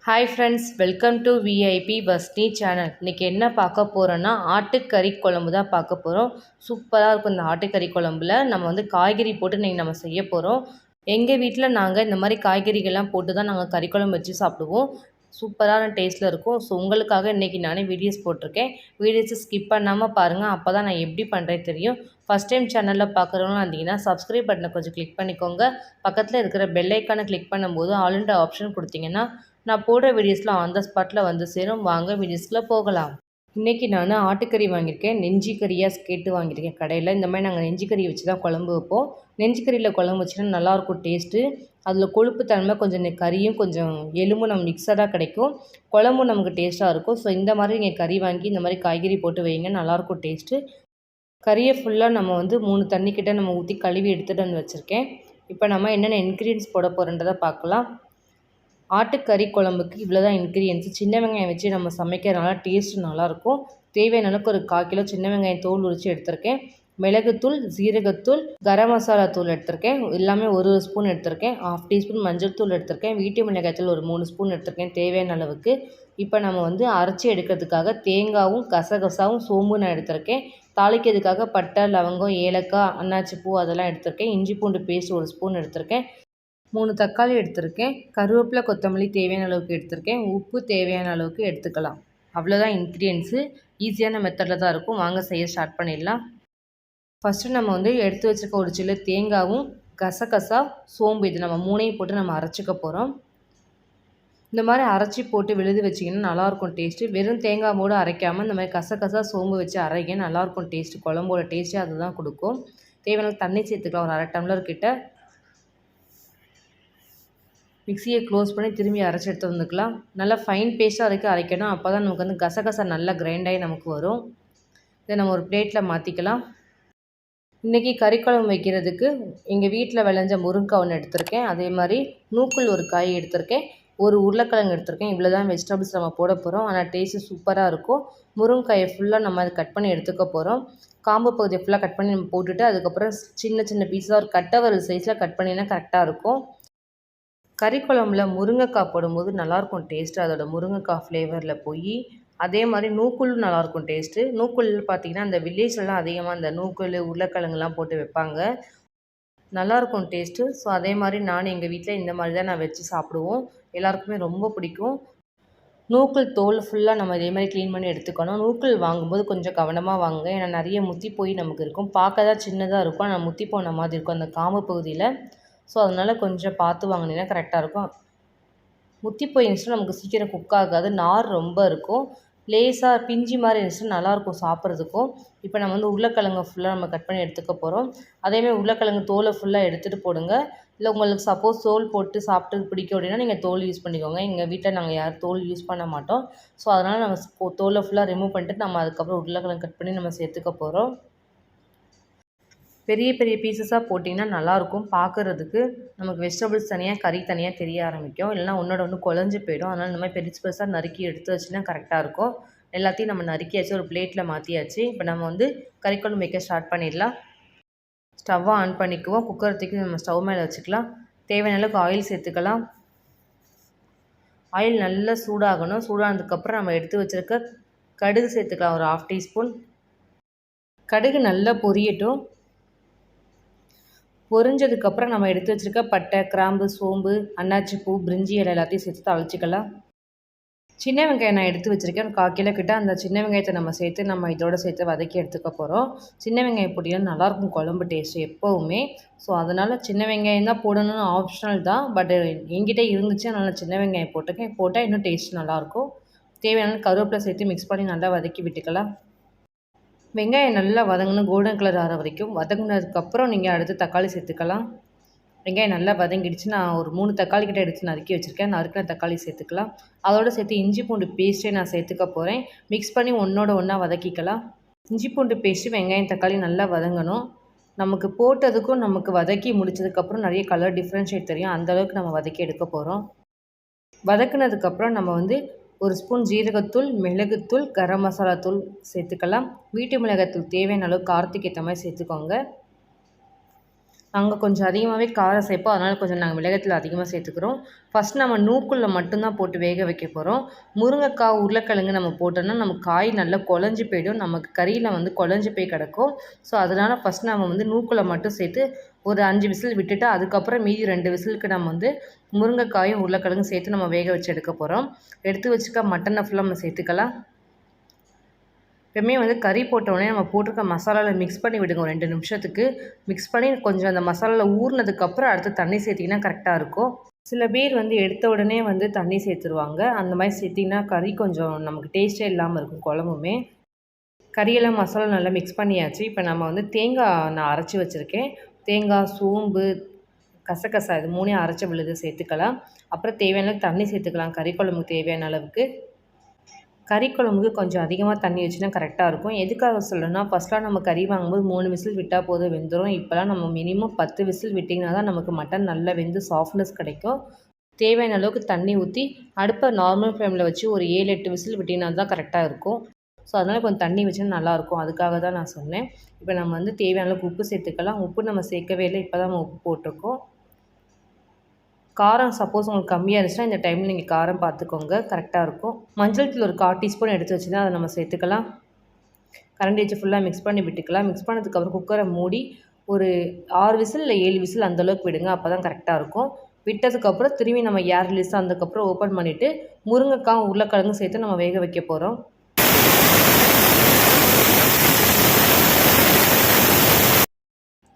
Hi friends, welcome to VIP வஸ்னி channel. இன்றைக்கி என்ன பார்க்க போகிறோன்னா ஆட்டுக்கறி குழம்பு தான் பார்க்க போகிறோம். சூப்பராக இருக்கும். இந்த ஆட்டுக்கறி குழம்புல நம்ம காய்கறி போட்டு இன்றைக்கி நம்ம செய்ய போகிறோம். எங்கள் வீட்டில் நாங்கள் இந்த மாதிரி காய்கறிகள்லாம் போட்டு தான் நாங்கள் கறி குழம்பு வச்சு சாப்பிடுவோம். சூப்பரான டேஸ்ட்டில் இருக்கும். ஸோ உங்களுக்காக இன்றைக்கி நானே வீடியோஸ் போட்டிருக்கேன். வீடியோஸை ஸ்கிப் பண்ணாமல் பாருங்கள். அப்போ தான் நான் எப்படி பண்ணுறேன் தெரியும். ஃபஸ்ட் டைம் சேனலில் பார்க்குறவங்க இருந்தீங்கன்னா சப்ஸ்கிரைப் பட்டனை கொஞ்சம் கிளிக் பண்ணிக்கோங்க. பக்கத்தில் இருக்கிற பெல் ஐக்கானை கிளிக் பண்ணும்போது ஆல்ன்ற ஆப்ஷன் கொடுத்தீங்கன்னா நான் போடுற வீடியோஸ்லாம் ஆன் த ஸ்பாட்டில் வந்து சேரும். வாங்க வீடியோஸ்க்குள்ளே போகலாம். இன்றைக்கி நான் ஆட்டுக்கறி வாங்கியிருக்கேன். நெஞ்சி கறியாக கேட்டு வாங்கியிருக்கேன் கடையில். இந்த மாதிரி நாங்கள் நெஞ்சி கறி வச்சு தான் குழம்பு வைப்போம். நெஞ்சி கறியில் குழம்பு வச்சுன்னா நல்லாயிருக்கும் டேஸ்ட்டு. அதில் கொழுப்பு தன்மை கொஞ்சம் கறியும் கொஞ்சம் எலும்பும் நம்ம மிக்சடாக கிடைக்கும். குழம்பும் நமக்கு டேஸ்ட்டாக இருக்கும். ஸோ இந்த மாதிரி நீங்கள் கறி வாங்கி இந்த மாதிரி காய்கறி போட்டு வைங்க, நல்லாயிருக்கும் டேஸ்ட்டு. கறியை ஃபுல்லாக நம்ம 3 தண்ணிக்கிட்ட நம்ம ஊற்றி கழுவி எடுத்துகிட்டு வந்து வச்சுருக்கேன். இப்போ நம்ம என்னென்ன இன்க்ரீடியன்ஸ் போட போகிறோன்றதை பார்க்கலாம். ஆட்டுக்கறி குழம்புக்கு இவ்வளோ தான் இன்க்ரீடியன்ஸு. சின்ன வெங்காயம் வச்சு நம்ம சமைக்கிறதுனால டேஸ்ட்டு நல்லாயிருக்கும். தேவையான அளவுக்கு ஒரு 1/4 கிலோ சின்ன வெங்காயம் தோல் உரித்து எடுத்திருக்கேன். மிளகுத்தூள், ஜீரகத்தூள், கரம் மசாலா தூள் எடுத்திருக்கேன். எல்லாமே 1 ஸ்பூன் எடுத்திருக்கேன். 1/2 டீஸ்பூன் மஞ்சள் தூள் எடுத்திருக்கேன். வீட்டு மிளகாய்த்தூள் ஒரு 3 ஸ்பூன் எடுத்திருக்கேன் தேவையான அளவுக்கு. இப்போ நம்ம அரைச்சி எடுக்கிறதுக்காக தேங்காயும் கசகசாவும் சோம்பு நான் எடுத்திருக்கேன். தாளிக்கிறதுக்காக பட்டை, லவங்கம், ஏலக்காய், அன்னாச்சி பூ அதெல்லாம் எடுத்திருக்கேன். இஞ்சி பூண்டு பேஸ்ட் 1 ஸ்பூன் எடுத்திருக்கேன். 3 தக்காளி எடுத்திருக்கேன். கருவேப்பிலை, கொத்தமல்லி தேவையான அளவுக்கு எடுத்திருக்கேன். உப்பு தேவையான அளவுக்கு எடுத்துக்கலாம். அவ்வளோதான் இன்க்ரீடியன்ஸு. ஈஸியான மெத்தடில் தான் இருக்கும். வாங்க செய்ய ஸ்டார்ட் பண்ணிடலாம். ஃபஸ்ட்டு நம்ம எடுத்து வச்சுருக்க ஒரு சில்லு தேங்காயும் கசகசா சோம்பு இது நம்ம 3ஐயும் போட்டு நம்ம அரைச்சிக்க போகிறோம். இந்த மாதிரி அரைச்சி போட்டு விழுது வச்சிங்கன்னா நல்லாயிருக்கும் டேஸ்ட்டு. வெறும் தேங்காய் மூட அரைக்காமல் இந்த மாதிரி கசகசா சோம்பு வச்சு அரைங்க, நல்லாயிருக்கும் டேஸ்ட்டு. குழம்போட டேஸ்ட்டு அதுதான் கொடுக்கும். தேவையான தண்ணி சேர்த்துக்கலாம். ஒரு 1/2 டம்ளர் கிட்ட. மிக்சியை க்ளோஸ் பண்ணி திரும்பி அரைச்சி எடுத்து வந்துக்கலாம். நல்லா ஃபைன் பேஸ்ட்டாக வரைக்கும் அரைக்கணும். அப்போ தான் நமக்கு கசகசா நல்லா கிரைண்டாகி நமக்கு வரும். இதை நம்ம ஒரு பிளேட்டில் மாற்றிக்கலாம். இன்றைக்கி கறி குழம்பு வைக்கிறதுக்கு எங்கள் வீட்டில் விளைஞ்ச முருங்கைக்காய் ஒன்று எடுத்திருக்கேன். அதே மாதிரி நூக்கல் ஒரு காய் எடுத்திருக்கேன். ஒரு உருளைக்கிழங்கு எடுத்திருக்கேன். இவ்வளோ தான் வெஜிடபிள்ஸ் நம்ம போட போகிறோம். ஆனால் டேஸ்ட்டு சூப்பராக இருக்கும். முருங்கைக்காயை ஃபுல்லாக நம்ம அதை கட் பண்ணி எடுத்துக்க போகிறோம். காம்பு பகுதியை ஃபுல்லாக கட் பண்ணி நம்ம போட்டுட்டு அதுக்கப்புறம் சின்ன சின்ன பீஸாக ஒரு கட்டவரல் சைஸில் கட் பண்ணினா கரெக்டாக இருக்கும். கறி குழம்புல முருங்கைக்காய் போடும்போது நல்லாயிருக்கும் டேஸ்ட்டு. அதோட முருங்கைக்காய் ஃப்ளேவரில் போய் அதே மாதிரி நூக்குள்ளும் நல்லாயிருக்கும் டேஸ்ட்டு. நூக்குள் பார்த்திங்கன்னா அந்த வில்லேஜ்லலாம் அதிகமாக அந்த நூக்குள் உருளைக்கிழங்குலாம் போட்டு வைப்பாங்க. நல்லாயிருக்கும் டேஸ்ட்டு. ஸோ அதே மாதிரி நான் எங்கள் வீட்டில் இந்த மாதிரி தான் நான் வச்சு சாப்பிடுவோம். எல்லாருக்குமே ரொம்ப பிடிக்கும். நூக்குள் தோல் ஃபுல்லாக நம்ம இதே மாதிரி க்ளீன் பண்ணி எடுத்துக்கணும். நூக்குள் வாங்கும்போது கொஞ்சம் கவனமாக வாங்குங்க. ஏன்னா நிறைய முத்தி போய் நமக்கு இருக்கும். பார்க்க தான் சின்னதாக இருக்கும், ஆனால் முத்தி போன மாதிரி இருக்கும் அந்த காம்பு பகுதியில். ஸோ அதனால் கொஞ்சம் பார்த்து வாங்கினீங்கன்னா கரெக்டாக இருக்கும். முத்தி போயிருந்துச்சுன்னா நமக்கு சீக்கிரம் குக் ஆகாது. நார் ரொம்ப இருக்கும். லேசாக பிஞ்சி மாதிரி இருந்துச்சுன்னா நல்லாயிருக்கும் சாப்பிட்றதுக்கும். இப்போ நம்ம உருளைக்கிழங்கு ஃபுல்லாக நம்ம கட் பண்ணி எடுத்துக்க போகிறோம். அதேமாதிரி உருளைக்கிழங்கு தோலை ஃபுல்லாக எடுத்துகிட்டு போடுங்க. இல்லை உங்களுக்கு சப்போஸ் தோல் போட்டு சாப்பிட்டு பிடிக்கும் அப்படின்னா நீங்கள் தோல் யூஸ் பண்ணிக்கோங்க. எங்கள் வீட்டில் நாங்கள் யாரும் தோல் யூஸ் பண்ண மாட்டோம். ஸோ அதனால் நம்ம தோலை ஃபுல்லாக ரிமூவ் பண்ணிட்டு நம்ம அதுக்கப்புறம் உருளைக்கிழங்கு கட் பண்ணி நம்ம சேர்த்துக்க போகிறோம். பெரிய பெரிய பீசஸாக போட்டிங்கன்னா நல்லாயிருக்கும் பார்க்குறதுக்கு. நமக்கு வெஜிடபிள்ஸ் தனியாக கறி தனியாக தெரிய ஆரம்பிக்கும். இல்லைனா ஒன்றோட ஒன்று குழஞ்சி போயிடும். அதனால் இந்த மாதிரி பெருசு பெருசாக நறுக்கி எடுத்து வச்சுன்னா கரெக்டாக இருக்கும். எல்லாத்தையும் நம்ம நறுக்கியாச்சு, ஒரு பிளேட்டில் மாற்றியாச்சு. இப்போ நம்ம கறி குழம்பு வைக்க ஸ்டார்ட் பண்ணிடலாம். ஸ்டவ்வை ஆன் பண்ணிக்குவோம். குக்கர் தூக்கி நம்ம ஸ்டவ் மேலே வச்சுக்கலாம். தேவையான அளவுக்கு ஆயில் சேர்த்துக்கலாம். ஆயில் நல்லா சூடாகணும். சூடானதுக்கப்புறம் நம்ம எடுத்து வச்சுருக்க கடுகு சேர்த்துக்கலாம். ஒரு 1/2 டீஸ்பூன். கடுகு நல்லா பொரியட்டும். பொரிஞ்சதுக்கப்புறம் நம்ம எடுத்து வச்சுருக்க பட்டை, கிராம்பு, சோம்பு, அன்னாச்சி பூ, பிரிஞ்சி இலை எல்லாத்தையும் சேர்த்து தாளிச்சிக்கலாம். சின்ன வெங்காயம் நான் எடுத்து வச்சுருக்கேன். 1/4 கிலோ கிட்ட. அந்த சின்ன வெங்காயத்தை நம்ம சேர்த்து நம்ம இதோடு சேர்த்து வதக்கி எடுத்துக்க போகிறோம். சின்ன வெங்காயம் போட்டிங்கன்னா நல்லாயிருக்கும் குழம்பு டேஸ்ட்டு எப்போவுமே. ஸோ அதனால் சின்ன வெங்காயம் தான் போடணும்னு ஆப்ஷனல் தான். பட் என்கிட்ட இருந்துச்சு, அதனால் சின்ன வெங்காயம் போட்டிருக்கேன். போட்டால் இன்னும் டேஸ்ட் நல்லாயிருக்கும். தேவையான கருவேப்பிலை சேர்த்து மிக்ஸ் பண்ணி நல்லா வதக்கி விட்டுக்கலாம். வெங்காயம் நல்லா வதங்கணும், கோல்டன் கலர் ஆகிற வரைக்கும். வதங்கினதுக்கப்புறம் நீங்கள் அடுத்து தக்காளி சேர்த்துக்கலாம். வெங்காயம் நல்லா வதங்கிடுச்சு. நான் ஒரு 3 தக்காளி கிட்ட எடுத்து நறுக்கி வச்சுருக்கேன். நறுக்கின தக்காளி சேர்த்துக்கலாம். அதோடு சேர்த்து இஞ்சி பூண்டு பேஸ்ட்டே நான் சேர்த்துக்க போகிறேன். மிக்ஸ் பண்ணி ஒன்றோட ஒன்றா வதக்கிக்கலாம். இஞ்சி பூண்டு பேஸ்ட்டு, வெங்காயம், தக்காளி நல்லா வதங்கணும். நமக்கு போட்டதுக்கும் நமக்கு வதக்கி முடிச்சதுக்கப்புறம் நிறைய கலர் டிஃப்ரென்ஷியேட் தெரியும். அந்தளவுக்கு நம்ம வதக்கி எடுக்க போகிறோம். வதக்குனதுக்கப்புறம் நம்ம 1 ஸ்பூன் ஜீரகத்தூள், மிளகுத்தூள், கரம் மசாலா தூள் சேர்த்துக்கலாம். வீட்டு மிளகாய்த்தூள் தேவையான அளவு காரத்துக்கு ஏற்ற மாதிரி சேர்த்துக்கோங்க. நாங்கள் கொஞ்சம் அதிகமாகவே காரம் சேர்ப்போம், அதனால் கொஞ்சம் நாங்கள் மிளகாய்த்தூள் அதிகமாக சேர்த்துக்கிறோம். ஃபஸ்ட் நம்ம நூக்குள்ள மட்டும்தான் போட்டு வேக வைக்க போகிறோம். முருங்கைக்காய் உருளைக்கிழங்கு நம்ம போட்டோம்னா நமக்கு காய் நல்லா குழஞ்சி போயிடும், நமக்கு கறியில் வந்து குழஞ்சி போய் கிடக்கும். ஸோ அதனால் ஃபஸ்ட் நம்ம வந்து நூக்குள்ள மட்டும் சேர்த்து ஒரு 5 விசில் விட்டுட்டு அதுக்கப்புறம் மீதி 2 விசிலுக்கு நம்ம வந்து முருங்கைக்காயும் உருளைக்கிழங்கும் சேர்த்து நம்ம வேக வச்சு எடுக்க போகிறோம். எடுத்து வச்சுக்க மட்டனை ஃபுல்லாக நம்ம சேர்த்துக்கலாம். எப்பவுமே வந்து கறி போட்டோடனே நம்ம போட்டிருக்க மசாலாவில் மிக்ஸ் பண்ணி விடுங்க ஒரு 2 நிமிஷத்துக்கு. மிக்ஸ் பண்ணி கொஞ்சம் அந்த மசாலாவில் ஊறினதுக்கப்புறம் அடுத்து தண்ணி சேர்த்திங்கன்னா கரெக்டாக இருக்கும். சில பேர் வந்து எடுத்த உடனே வந்து தண்ணி சேர்த்துருவாங்க. அந்த மாதிரி சேர்த்திங்கன்னா கறி கொஞ்சம் நமக்கு டேஸ்ட்டே இல்லாமல் இருக்கும் குழம்புமே. கறியெல்லாம் மசாலா நல்லா மிக்ஸ் பண்ணியாச்சு. இப்போ நம்ம வந்து தேங்காய் நான் அரைச்சி வச்சுருக்கேன். தேங்காய், சோம்பு, கசகசா இது 3யும் அரைச்ச விழுது சேர்த்துக்கலாம். அப்புறம் தேவையான அளவுக்கு தண்ணி சேர்த்துக்கலாம் கறி குழம்புக்கு தேவையான அளவுக்கு. கறி குழம்புக்கு கொஞ்சம் அதிகமாக தண்ணி வச்சுன்னா கரெக்டாக இருக்கும். எதுக்காக சொல்கிறேன்னா ஃபஸ்ட்லாம் நம்ம கறி வாங்கும்போது 3 விசில் விட்டால் போதும் வெந்துடும். இப்போலாம் நம்ம மினிமம் 10 விசில் விட்டிங்கன்னா தான் நமக்கு மட்டன் நல்லா வெந்து சாஃப்ட்னஸ் கிடைக்கும். தேவையான அளவுக்கு தண்ணி ஊற்றி அடுப்பை நார்மல் ஃப்ளேமில் வச்சு ஒரு 7-8 விசில் விட்டிங்கன்னா தான் கரெக்டாக இருக்கும். ஸோ அதனால் கொஞ்சம் தண்ணி வச்சுன்னா நல்லாயிருக்கும். அதுக்காக தான் நான் சொன்னேன். இப்போ நம்ம வந்து தேவையான அளவுக்கு உப்பு சேர்த்துக்கலாம். உப்பு நம்ம சேர்க்கவே இல்லை, இப்போ தான் நம்ம உப்பு போட்டிருக்கோம். காரம் சப்போஸ் உங்களுக்கு கம்மியாக இருந்துச்சுன்னா இந்த டைமில் நீங்கள் காரம் பார்த்துக்கோங்க, கரெக்டாக இருக்கும். மஞ்சள் தூள் ஒரு 1/4 டீஸ்பூன் எடுத்து வச்சுன்னா அதை நம்ம சேர்த்துக்கலாம். கரண்டி வச்சு ஃபுல்லாக மிக்ஸ் பண்ணி விட்டுக்கலாம். மிக்ஸ் பண்ணதுக்கப்புறம் குக்கரை மூடி ஒரு 6 விசில் இல்லை 7 விசில் அந்தளவுக்கு விடுங்க, அப்போ தான் கரெக்டாக இருக்கும். விட்டதுக்கப்புறம் திரும்பி நம்ம ஏர் ரிலீஸ் ஆனதுக்கப்புறம் ஓப்பன் பண்ணிவிட்டு முருங்கைக்காய் உருளைக்கிழங்கு சேர்த்து நம்ம வேக வைக்க போகிறோம்.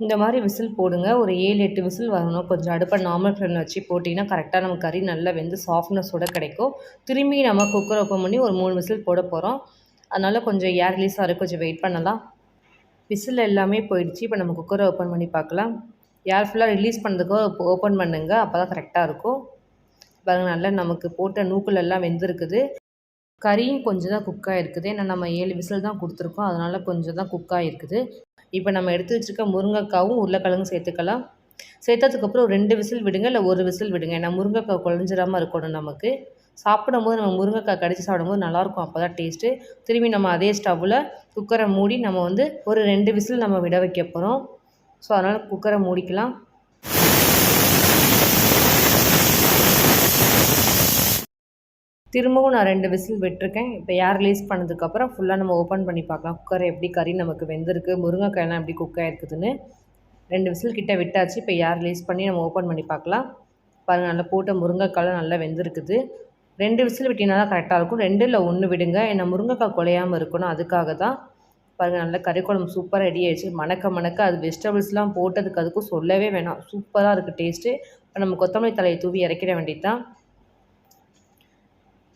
இந்த மாதிரி விசில் போடுங்க. ஒரு 7-8 விசில் வரணும். கொஞ்சம் அடுப்பை நார்மல் ஃப்ளேமில் வச்சு போட்டிங்கன்னா கரெக்டாக நம்ம கறி நல்லா வெந்து சாஃப்ட்னஸோடு கிடைக்கும். திரும்பி நம்ம குக்கரை ஓப்பன் பண்ணி ஒரு 3 விசில் போட போகிறோம். அதனால் கொஞ்சம் ஏர் ரிலீஸ் ஆகிற கொஞ்சம் வெயிட் பண்ணலாம். விசில் எல்லாமே போயிடுச்சு. இப்போ நம்ம குக்கரை ஓப்பன் பண்ணி பார்க்கலாம். ஏர் ஃபுல்லாக ரிலீஸ் பண்ணதுக்கு ஓப்பன் பண்ணுங்க, அப்போ தான் கரெக்டாக இருக்கும். பாருங்கள், நல்லா நமக்கு போட்ட நூக்குல எல்லாம் வெந்திருக்குது. கறியும் கொஞ்சம் தான் குக் ஆகிருக்குது. ஏன்னா நம்ம 7 விசில் தான் கொடுத்துருக்கோம், அதனால் கொஞ்சம் தான் குக் ஆகிருக்குது. இப்போ நம்ம எடுத்து வச்சுருக்க முருங்கைக்காவும் உருளைக்கிழங்கும் சேர்த்துக்கலாம். சேர்த்ததுக்கப்புறம் 2 விசில் விடுங்க, இல்லை 1 விசில் விடுங்க. ஏன்னா முருங்கைக்காய் குழஞ்சிடாமல் இருக்கணும் நமக்கு. சாப்பிடும்போது நம்ம முருங்கைக்காய் கடித்து சாப்பிடும்போது நல்லாயிருக்கும், அப்போ தான் டேஸ்ட்டு. திரும்பி நம்ம அதே ஸ்டவ்வில் குக்கரை மூடி நம்ம வந்து ஒரு 2 விசில் நம்ம விட வைக்க போகிறோம். ஸோ அதனால் குக்கரை மூடிக்கலாம். திரும்பவும் நான் 2 விசில் விட்டுருக்கேன். இப்போ ஏர் ரிலீஸ் பண்ணதுக்கப்புறம் ஃபுல்லாக நம்ம ஓப்பன் பண்ணி பார்க்கலாம். குக்கரை எப்படி கறி நமக்கு வெந்திருக்கு, முருங்கைக்காயெல்லாம் எப்படி குக் ஆகிருக்குதுன்னு. 2 விசில் கிட்ட விட்டாச்சு. இப்போ ஏர் ரிலீஸ் பண்ணி நம்ம ஓப்பன் பண்ணி பார்க்கலாம். பாருங்கள், நல்லா போட்ட முருங்கைக்காயெல்லாம் நல்லா வெந்திருக்குது. 2 விசில் விட்டிங்கன்னா தான் கரெக்டாக இருக்கும். 2 இல்லை 1 விடுங்க, ஏன்னா முருங்கைக்காய் குலையாமல் இருக்கணும், அதுக்காக தான். பாருங்கள், நல்லா கறி குழம்பு சூப்பராக ரெடி ஆகிடுச்சு. மணக்க மணக்க அது வெஜிடபிள்ஸ்லாம் போட்டதுக்கு அதுக்கும் சொல்லவே வேணாம், சூப்பராக இருக்குது டேஸ்ட்டு. இப்போ நம்ம கொத்தமல்லி தலையை தூவி இறக்கிட வேண்டியது தான்.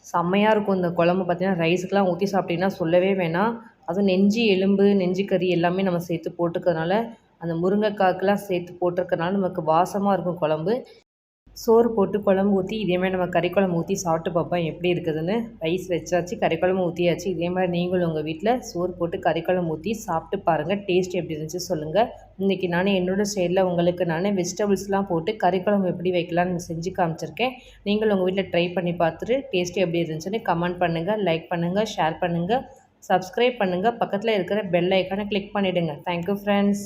செம்மையாக இருக்கும் இந்த குழம்பு. பார்த்திங்கன்னா ரைஸுக்கெலாம் ஊற்றி சாப்பிட்டிங்கன்னா சொல்லவே வேணாம். அதுவும் நெஞ்சு எலும்பு, நெஞ்சு கறி எல்லாமே நம்ம சேர்த்து போட்டுக்கிறதுனால, அந்த முருங்கைக்காய்க்கெலாம் சேர்த்து போட்டிருக்கறனால நமக்கு வாசமாக இருக்கும் குழம்பு. சோறு போட்டு குழம்பு ஊற்றி இதேமாதிரி நம்ம கறி குழம்பு ஊற்றி சாப்பிட்டு பார்ப்போம் எப்படி இருக்குதுன்னு. ரைஸ் வச்சாச்சு, கறி குழம்பு ஊற்றியாச்சு. இதே மாதிரி நீங்களும் உங்கள் வீட்டில் சோறு போட்டு கறி குழம்பு ஊற்றி சாப்பிட்டு பாருங்கள், டேஸ்ட் எப்படி இருந்துச்சு சொல்லுங்கள். இன்றைக்கி நான் என்னோடய ஸ்டைலில் உங்களுக்கு நான் வெஜிடபிள்ஸ்லாம் போட்டு கறி குழம்பு எப்படி வைக்கலான்னு செஞ்சு காமிச்சிருக்கேன். நீங்களும் உங்கள் வீட்டில் ட்ரை பண்ணி பார்த்துட்டு டேஸ்ட்டு எப்படி இருந்துச்சுன்னு கமெண்ட் பண்ணுங்கள், லைக் பண்ணுங்கள், ஷேர் பண்ணுங்கள், சப்ஸ்கிரைப் பண்ணுங்கள். பக்கத்தில் இருக்கிற பெல் ஐக்கானை கிளிக் பண்ணிவிடுங்க. Thank you friends.